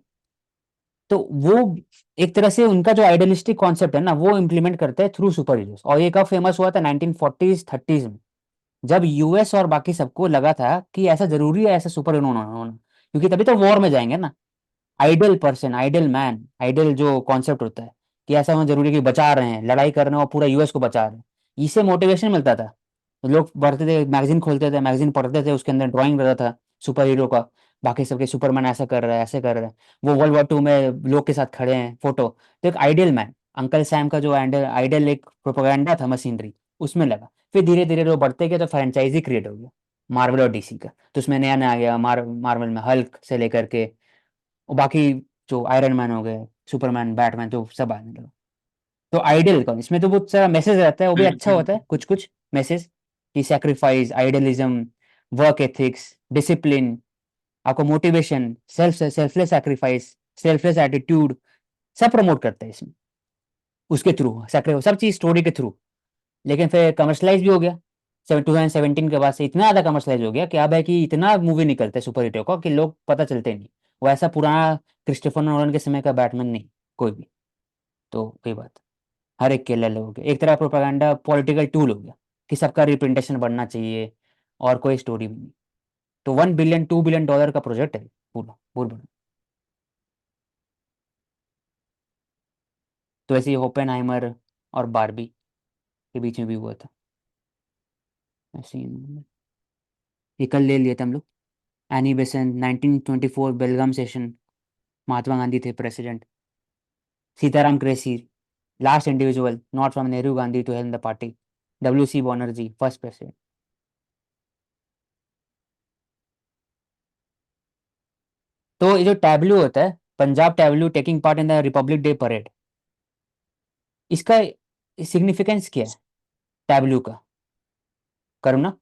तो वो एक तरह से उनका जो आइडियलिस्टिक कॉन्सेप्ट है ना, वो इम्प्लीमेंट करते हैं थ्रू सुपर हीरोज। और ये कब फेमस हुआ था? 1940s 30s में, जब यूएस और बाकी सबको लगा था कि ऐसा जरूरी है ऐसा सुपर हीरो होना, क्योंकि तभी तो वॉर में जाएंगे ना। Ideal person, ideal man, ideal जो कॉन्सेप्ट होता है कि ऐसा होना जरूरी है कि बचा रहे हैं, लड़ाई कर रहे हैं और पूरा यूएस को बचा रहे हैं। इससे मोटिवेशन मिलता था। लोग पढ़ते थे, मैगजीन खोलते थे, मैगजीन पढ़ते थे, उसके अंदर ड्राइंग रहता था सुपर हीरो का, बाकी सबके सुपरमैन ऐसा कर रहा है, ऐसे कर रहा है, वो वर्ल्ड वॉर 2 में लोग के साथ खड़े हैं फोटो। तो एक आइडियल मैन, अंकल सैम का जो आइडियल एक प्रोपेगेंडा था मशीनरी, उसमें लगा। फिर धीरे धीरे लोग बढ़ते गए तो फ्रेंचाइजी क्रिएट हो गया मार्वल और डीसी का। तो उसमें नया नया आ गया, मार्वल में हल्क से लेकर के और बाकी जो आयरन मैन हो गए, सुपरमैन, बैटमैन, जो सब आने लगा। तो आइडियल कौन, इसमें तो बहुत सारा मैसेज रहता है, वो भी अच्छा होता है कुछ कुछ मैसेज, कि sacrifice, idealism, work ethics, discipline, आपको motivation, selfless sacrifice, selfless attitude, सब प्रमोट करते हैं इसमें, उसके थ्रू सैक्रिफाइस, सब चीज स्टोरी के थ्रू। लेकिन फिर कमर्शलाइज भी हो गया 2017 के बाद से, इतना ज्यादा कमर्शलाइज हो गया कि अब है कि इतना मूवी निकलते हैं सुपर हीरो का कि लोग पता चलते नहीं। वो ऐसा पुराना क्रिस्टोफर नोलन के समय का बैटमैन नहीं, कोई भी। तो कोई बात, हर एक के लिए अलग हो गया, एक तरह प्रोपागेंडा पॉलिटिकल टूल हो गया कि सबका रिप्रेजेंटेशन बढ़ना चाहिए, और कोई स्टोरी भी नहीं। तो $1 बिलियन $2 बिलियन का प्रोजेक्ट है पूरा पूरा। तो ऐसे ही होपेनहाइमर और बारबी के बीच में भी हुआ था ऐसे ही। ये कल ले लिए थे हम लोग। Annie Besant 1924 Belgaum session, Mahatma Gandhi थे प्रेसिडेंट। सीताराम क्रेसी, last individual not from Nehru Gandhi to help the party. WC Banerjee, first president. तो ये जो टैब्लू होता है, Punjab tableau taking part in the republic day parade, इसका सिग्निफिकेंस क्या है टैब्लू का, करुणा?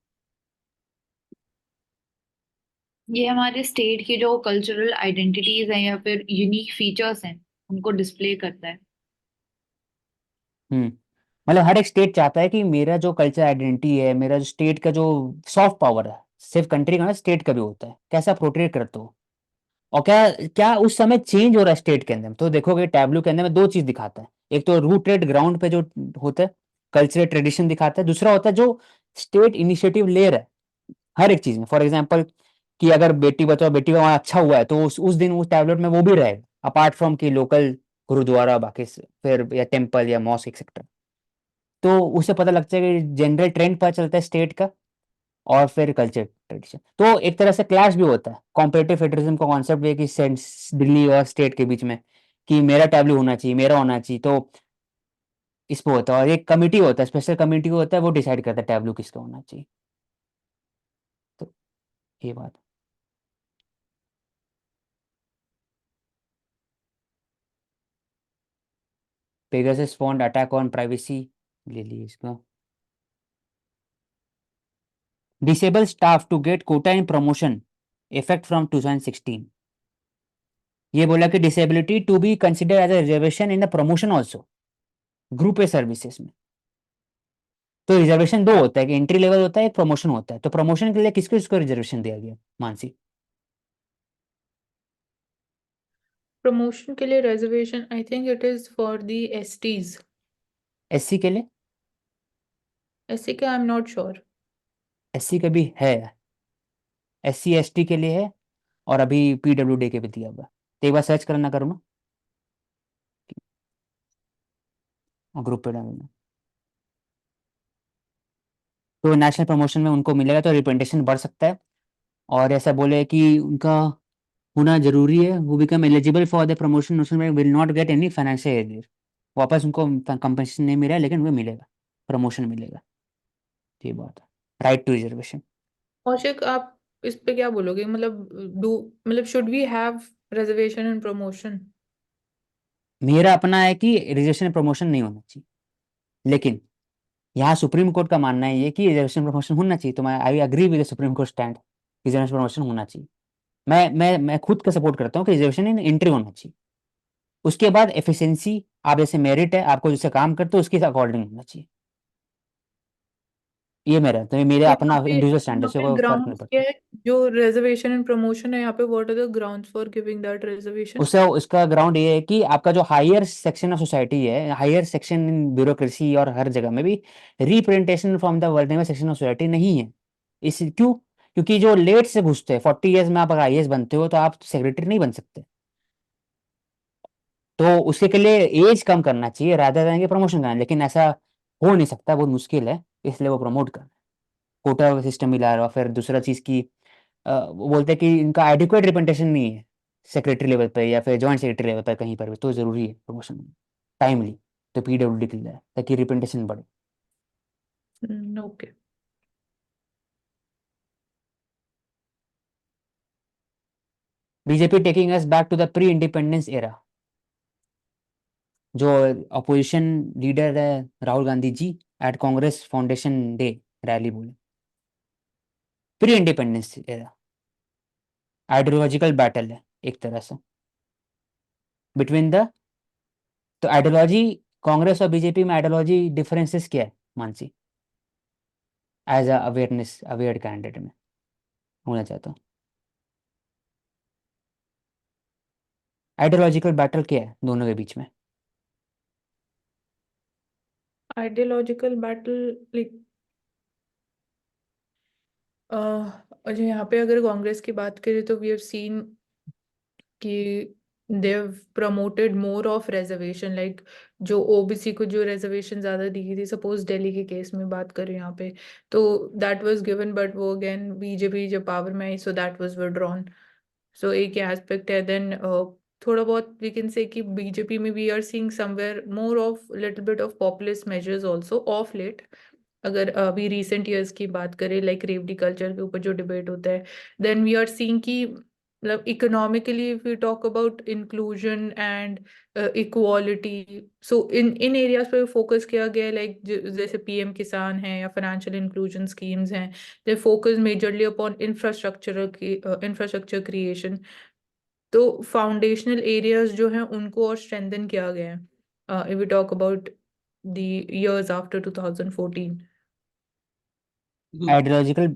ये हमारे स्टेट की जो कल्चरल आइडेंटिटीज हैं या फिर यूनिक फीचर्स हैं उनको डिस्प्ले करता है। हम्म, मतलब हर एक स्टेट चाहता है कि मेरा जो कल्चर आइडेंटिटी है, मेरा जो स्टेट का जो सॉफ्ट पावर है, सिर्फ कंट्री का ना, स्टेट का भी होता है, कैसा प्रोट्रेट करते हो। और क्या क्या उस समय चेंज हो रहा है स्टेट के अंदर। तो देखोगे टैब्लू के अंदर में दो चीज दिखाता है, एक तो रूटेड ग्राउंड पे जो होता है कल्चरल ट्रेडिशन दिखाता है, दूसरा होता है जो स्टेट इनिशिएटिव ले रहा है हर एक चीज में। फॉर एग्जाम्पल कि अगर बेटी बचाओ बेटी पढ़ाओ अच्छा हुआ है तो उस दिन उस टैबलेट में वो भी रहेगा, अपार्ट फ्रॉम की लोकल गुरुद्वारा, बाकी फिर या टेम्पल या मॉस्क एक्सेट्रा। तो उससे पता लगता है कि जनरल ट्रेंड पता चलता है स्टेट का, और फिर कल्चर ट्रेडिशन। तो एक तरह से क्लैश भी होता है, कॉम्पिटिटिव फेडरलिज्म का कॉन्सेप्ट भी है कि दिल्ली और स्टेट के बीच में कि मेरा टैबलू होना चाहिए, मेरा होना चाहिए। तो इस पे होता है, और एक कमिटी होता है, स्पेशल कमिटी होता है, वो डिसाइड करता है टैबलू किसका होना चाहिए। तो ये बात। Pegasus found attack on privacy, ले ली इसका। Disable staff to get quota in promotion, effect from 2016। ये बोला कि disability to be consider as a reservation in the promotion also, group A services में। तो रिजर्वेशन दो होता है, कि एंट्री लेवल होता है, एक प्रमोशन होता है। तो प्रमोशन के लिए किसको किसको रिजर्वेशन दिया गया मानसी? प्रमोशन के लिए reservation I think it is for the STs. SC के लिए? एससी का I am not sure. SC का भी है, SC ST के लिए है, और अभी PWD के भी दिया हुआ है। तो एक बार सर्च करना करो ना, ग्रुप पे डालना। तो नेशनल प्रमोशन में उनको मिलेगा तो रिप्रेजेंटेशन बढ़ सकता है। और ऐसा बोले कि उनका होना जरूरी है, वो become eligible for the promotion में will not get any financial aid. वापस उनको कंपनसेशन नहीं मिला है, लेकिन वो मिलेगा, प्रमोशन मिलेगा। ये बात है, राइट टू रिजर्वेशन। कौशिक, आप इस पे क्या बोलोगे? मतलब डू मतलब should we have reservation in promotion? मेरा अपना है कि रिजर्वेशन प्रमोशन नहीं होना चाहिए, लेकिन यहाँ सुप्रीम कोर्ट का मानना है ये कि रिजर्वेशन प्रमोशन होना चाहिए। तो मैं I agree with supreme court stand. Reservation promotion होना चाहिए। मैं खुद का सपोर्ट करता हूँ कि रिजर्वेशन इन एंट्री होना चाहिए। उसके बाद एफिशिएंसी, आप जैसे मेरिट है, आपको जैसे काम करते हो उसके अकॉर्डिंग होना चाहिए। ये मेरा तो, ये मेरे तो अपना इंडिविजुअल स्टैंडर्ड यहाँ से पे कोई फर्क नहीं ग्राउंड्स क्या पड़ता। है? जो रिजर्वेशन एंड प्रमोशन है यहाँ पे, what are the grounds for giving that reservation? उसका उसका ग्राउंड ये है कि आपका जो हायर सेक्शन ऑफ सोसाइटी है, हायर सेक्शन इन ब्यूरोक्रेसी और हर जगह में भी representation from the world section of society नहीं है। इस क्यों? क्योंकि जो लेट से घुसते हैं, 40 ईयर्स में आप अगर आईएएस बनते हो तो आप सेक्रेटरी नहीं बन सकते। तो उसके के लिए एज कम करना चाहिए, रादर देन कि प्रमोशन करना, लेकिन ऐसा हो नहीं सकता, बहुत मुश्किल है, इसलिए वो प्रमोट कर कोटा सिस्टम मिला रहा। फिर दूसरा चीज़ की वो बोलते हैं कि इनका एडिक्वेट रिप्रेजेंटेशन नहीं है सेक्रेटरी लेवल पे या फिर जॉइंट सेक्रेटरी लेवल पे कहीं पर भी, तो ज़रूरी है प्रमोशन टाइमली, तो पीडब्ल्यूडी के लिए, ताकि रिप्रेजेंटेशन बढ़े। Okay. BJP taking us back to the pre independence era. जो अपोजिशन लीडर है Rahul Gandhi ji, at Congress foundation day rally बोले, pre independence era, ideological battle है एक तरह से बिटवीन द, तो आइडियोलॉजी, कांग्रेस और बीजेपी में आइडियोलॉजी डिफरेंसेस क्या है Mansi, as a awareness, aware candidate में होना चाहता हूँ। आइडियोलॉजिकल बैटल क्या है दोनों के बीच में? आइडियोलॉजिकल बैटल लाइक, अच्छा यहाँ पे अगर कांग्रेस की बात करें तो वी हैव सीन कि they promoted more of reservation, like जो ओबीसी को जो रिजर्वेशन ज्यादा दी गई थी, सपोज दिल्ली के केस में बात करें यहाँ पे, तो दैट वाज गिवन, बट वो अगेन बीजेपी जब पावर में आई, सो दैट वाज विड्रॉन। सो एक एस्पेक्ट है। देन थोड़ा बहुत वी कैन से कि बीजेपी में we are seeing somewhere more of little bit of populist measures also of late. अगर अभी रिसेंट ईयर्स की बात करें, लाइक रेवडी कल्चर के ऊपर जो डिबेट होता है, देन वी आर सीइंग कि मतलब economically if we talk about inclusion and equality, so in in areas पे फोकस किया गया है, लाइक जैसे पीएम किसान है या फाइनेंशियल इंक्लूजन स्कीम्स हैं, they focus majorly upon infrastructure creation. तो फाउंडेशनल एरियाज जो हैं उनको और स्ट्रेंथन किया गया है if we talk about the years after 2014। Ideological,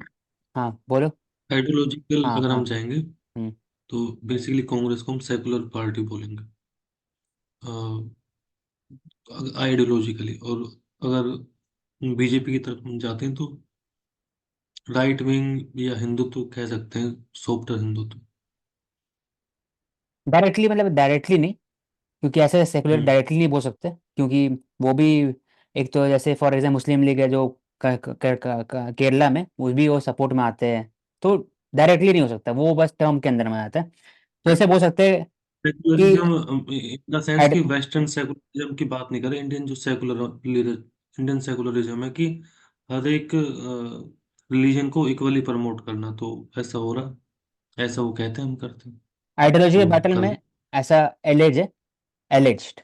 हाँ बोलो। आइडियोलॉजिकल हाँ अगर हाँ। हम जाएंगे हम्म। तो बेसिकली कांग्रेस को हम सेकुलर पार्टी बोलेंगे आइडियोलॉजिकली। और अगर बीजेपी की तरफ हम जाते हैं तो राइट विंग या हिंदुत्व कह सकते हैं, सॉफ्टर हिंदुत्व। डायरेक्टली मतलब डायरेक्टली नहीं, क्योंकि ऐसे सेकुलर हम्म डायरेक्टली नहीं बोल सकते, क्योंकि वो भी एक तो जैसे फॉर एग्जाम्पल मुस्लिम लीग है जो केरला में, वो भी वो सपोर्ट में आते हैं, तो डायरेक्टली नहीं हो सकता, वो बस टर्म के अंदर में आता है। तो ऐसे बोल सकते हैं कि सेकुलरिज्म इन द सेंस एड, कि वेस्टर्न सेकुलरिज्म की बात नहीं करें, इंडियन जो सेकुलर इंडियन सेकुलरिज्म है कि हर एक रिलीजन को इक्वली प्रमोट करना, तो ऐसा हो रहा, ऐसा वो कहते हैं, हम करते हैं आइडियोलॉजी तो बैटल कर में ले। ऐसा एलेज है, एलेज्ड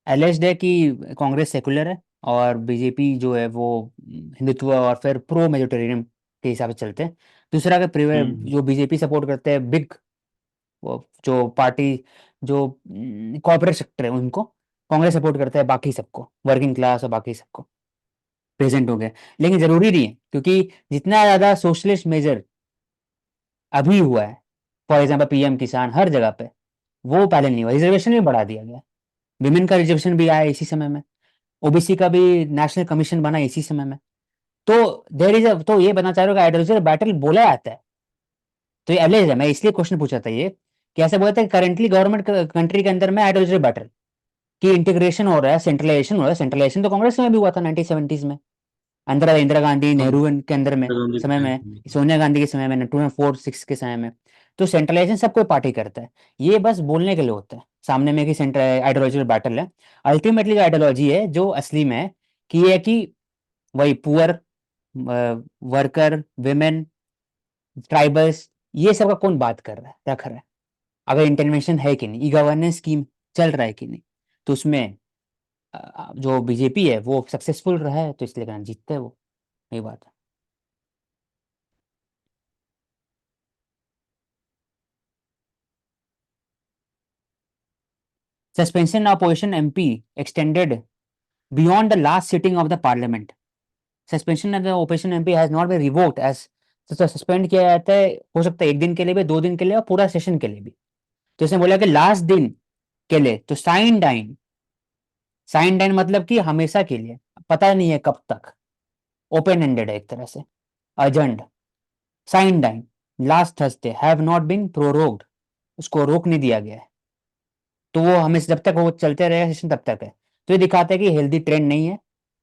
एलेज्ड है कि कांग्रेस सेकुलर है और बीजेपी जो है वो हिंदुत्व और फिर प्रो मेजोरिटेरियन के हिसाब से चलते हैं। दूसरा का हम्म जो बीजेपी सपोर्ट करते हैं बिग, वो जो पार्टी, जो कॉर्पोरेट सेक्टर है उनको, कांग्रेस सपोर्ट करता है बाकी सबको, वर्किंग क्लास और बाकी सबको प्रेजेंट हो गए। लेकिन जरूरी नहीं है, क्योंकि जितना ज्यादा सोशलिस्ट मेजर अभी हुआ है, फॉर एग्जाम्पल पीएम किसान हर जगह पे, वो पहले नहीं हुआ। रिजर्वेशन भी बढ़ा दिया गया, विमेन का रिजर्वेशन भी आया इसी समय में, ओबीसी का भी नेशनल कमीशन बना इसी समय में। तो देर इज तो ये बताना चाह रहा हूँ कि आइडियोलॉजिकल बैटल बोला जाता है, तो ये एलिज है। मैं इसलिए क्वेश्चन पूछा था ये, कि ऐसे बोला था कि करेंटली गवर्नमेंट कंट्री के अंदर में आइडियोलॉजिकल बैटल कि इंटीग्रेशन हो रहा है, सेंट्रलाइजेशन हो रहा है। सेंट्रलाइजेशन तो कांग्रेस में भी हुआ था 1970s में, अंदर इंदिरा गांधी हाँ, नेहरू के अंदर में गांधी के समय टाइम में, पे। सोनिया गांधी के समय में, 2004-6 के समय में। तो सेंट्रलाइजेशन सब कोई पार्टी करता है, ये बस बोलने के लिए होता है सामने में कि सेंट्रल आइडियोलॉजिकल बैटल है। अल्टीमेटली जो आइडियोलॉजी है जो असली में है, कि ये है कि वही पुअर, वर्कर, विमेन, ट्राइबल्स, ये सब का कौन बात कर रहा है, रख रहा है, अगर इंटरवेंशन है कि नहीं, ई गवर्नेंस स्कीम चल रहा है कि नहीं। तो उसमें जो बीजेपी है वो सक्सेसफुल रहा है, तो इसलिए कहना जीतते है वो, यही बात है। Suspension of opposition MP extended beyond the last sitting of the parliament. Suspension of the opposition MP has not been revoked as तो सस्पेंड किया जाता है, हो सकता है 1 दिन के लिए भी, 2 दिन के लिए और पूरा सेशन के लिए भी। तो इसने बोला कि लास्ट दिन के लिए तो साइन डाइन मतलब कि हमेशा के लिए, पता नहीं है कब तक, ओपन एंडेड है एक तरह से, urgent. Sine die last Thursday have not been prorogued, उसको रोक नहीं दिया गया है, तो वो हमेशा जब तक वो चलते रहेगा सेशन तब तक है। तो ये दिखाता है कि हेल्दी ट्रेंड नहीं है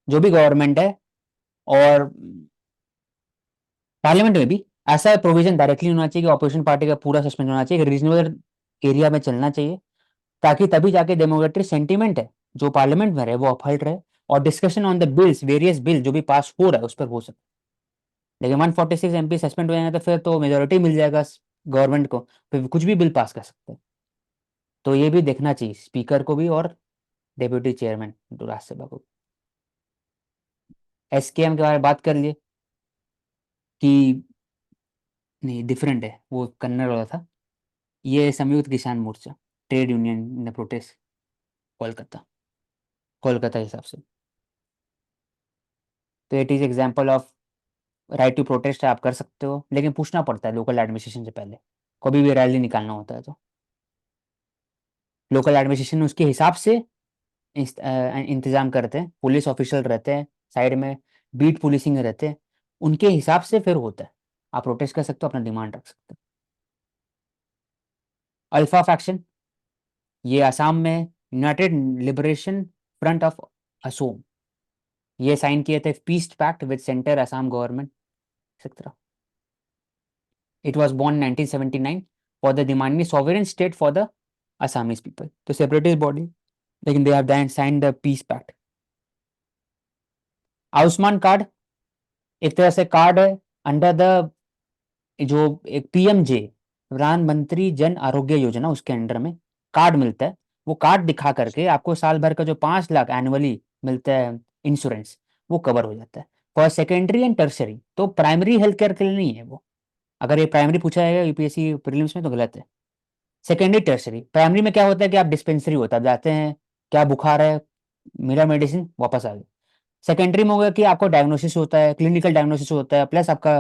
जो भी गवर्नमेंट है, और पार्लियामेंट में भी ऐसा प्रोविजन डायरेक्टली होना चाहिए कि ऑपोजिशन पार्टी का पूरा सस्पेंड होना चाहिए, रीजनेबल एरिया में चलना चाहिए, ताकि तभी जाके डेमोक्रेटिक सेंटीमेंट है जो पार्लियामेंट में रहे वो अपहल्ट रहे, और discussion on the bills, various bill जो भी पास हो रहा है उस पर हो सके। लेकिन 146 MP सस्पेंड हो जाएंगे तो फिर तो मेजोरिटी मिल जाएगा गवर्नमेंट को, फिर कुछ भी बिल पास कर सकते हैं। तो ये भी देखना चाहिए स्पीकर को भी और डेप्यूटी चेयरमैन राज्यसभा को। SKM के बारे में बात कर लिए कि नहीं, डिफरेंट है, वो कन्नड़ वाला था। ये संयुक्त किसान मोर्चा, ट्रेड यूनियन ने प्रोटेस्ट, कोलकाता कोलकाता हिसाब से। तो it is example of right to protest है, आप कर सकते हो, लेकिन पूछना पड़ता है लोकल एडमिनिस्ट्रेशन से पहले, कभी भी रैली निकालना होता है तो लोकल एडमिनिस्ट्रेशन उसके हिसाब से इंतजाम करते हैं, पुलिस ऑफिशियल रहते हैं साइड में, बीट पुलिसिंग रहते हैं, उनके हिसाब से फिर होता है। आप प्रोटेस्ट कर सकते हो, अपना डिमांड रख सकते हो। अल्फा फैक्शन, ये असम में United Liberation Front of Asom, ये साइन किए थे peace pact with centre Assam government, etcetera. It was born in 1979 for the demanding sovereign state for the Assamese people. तो separatist body, लेकिन they have then signed the peace pact. Ayushman card एक तरह से card है under the जो एक PMJ, प्रधानमंत्री जन आरोग्य योजना, उसके अंडर में कार्ड मिलता है। वो कार्ड दिखा करके आपको साल भर का जो 5 लाख एनुअली मिलता है इंश्योरेंस, वो कवर हो जाता है फॉर सेकेंडरी एंड टर्सरी। तो प्राइमरी हेल्थ केयर के लिए नहीं है वो, अगर ये प्राइमरी पूछा जाएगा यूपीएससी प्रीलिम्स में तो गलत है। सेकेंडरी टर्सरी, प्राइमरी में क्या होता है कि आप डिस्पेंसरी होता है, जाते हैं क्या बुखार है, मिला मेडिसिन वापस आ गए। सेकेंडरी में होगा कि आपको डायग्नोसिस होता है, क्लिनिकल डायग्नोसिस होता है, प्लस आपका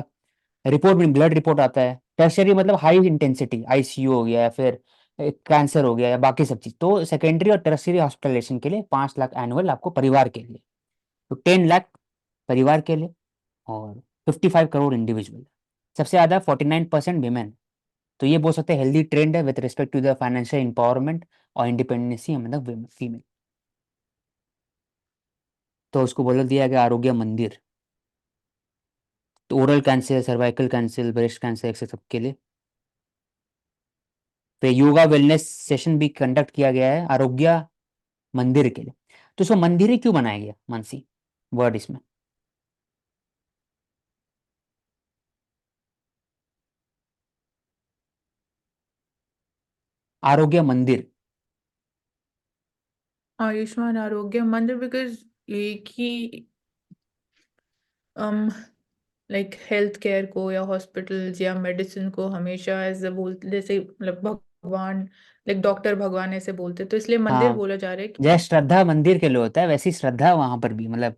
रिपोर्ट में ब्लड रिपोर्ट आता है। टर्सरी मतलब हाई इंटेंसिटी, ICU हो गया या फिर कैंसर हो गया या बाकी सब चीज। तो सेकेंडरी और टर्सरी हॉस्पिटलाइजेशन के लिए 5 लाख एनुअल आपको परिवार के लिए, तो 10 लाख परिवार के लिए, और 55 करोड़ इंडिविजुअल। सबसे ज्यादा 49% वीमेन। तो ये बोल सकते हैं हेल्दी ट्रेंड है with respect to the financial empowerment और इंडिपेंडेंसी मतलब फीमेल। तो उसको बोल दिया गया आरोग्य मंदिर। तो oral cancer, cervical cancer, breast cancer, ऐसे सबके लिए। फिर योगा वेलनेस सेशन भी कंडक्ट किया गया है आरोग्य मंदिर के लिए। तो उसको मंदिर ही क्यों बनाया गया, मानसी वर्ड इसमें? आरोग्य मंदिर, आयुष्मान आरोग्य मंदिर बिकॉज एक ही लाइक हेल्थ केयर को या हॉस्पिटल्स या मेडिसिन को हमेशा एज बोलते, जैसे मतलब भगवान, लाइक डॉक्टर भगवान ऐसे बोलते, तो इसलिए मंदिर हाँ, बोला जा रहा है कि जैसे श्रद्धा मंदिर के लिए होता है वैसी श्रद्धा वहां पर भी, मतलब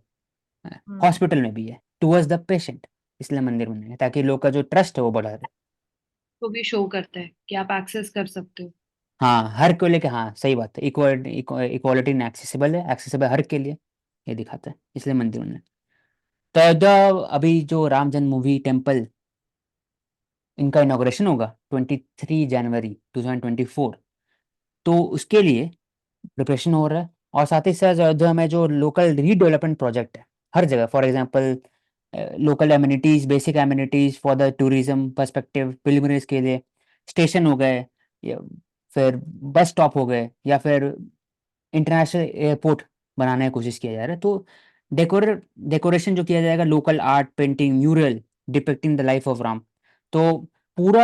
हम्म, हॉस्पिटल में भी है टुवर्ड्स द पेशेंट, इसलिए मंदिर बनाया ताकि लोग का जो ट्रस्ट है वो बढ़ा रहे। को भी शो करता है कि आप एक्सेस कर सकते हो। हाँ, हर को लेके, हाँ सही बात है, इक्वालिटी एंड एक्सेसिबल है, एक्सेसिबल हर के लिए, ये दिखाता है, इसलिए मंदिर बनाया। तो अभी जो राम जन्म मूवी टेम्पल, इनका इनॉग्रेशन होगा 23 जनवरी 2024। तो उसके लिए प्रिपरेशन हो रहा है, और साथ ही साथ अयोध्या में जो लोकल रीडेवलपमेंट प्रोजेक्ट है हर जगह, for example local amenities, basic amenities for the tourism perspective, pilgrimage के लिए स्टेशन हो गए, या फिर बस स्टॉप हो गए, या फिर इंटरनेशनल एयरपोर्ट बनाने की कोशिश किया जा रहा है। तो डेकोरेशन जो किया जाएगा, local art, painting, mural depicting the life of Ram, तो पूरा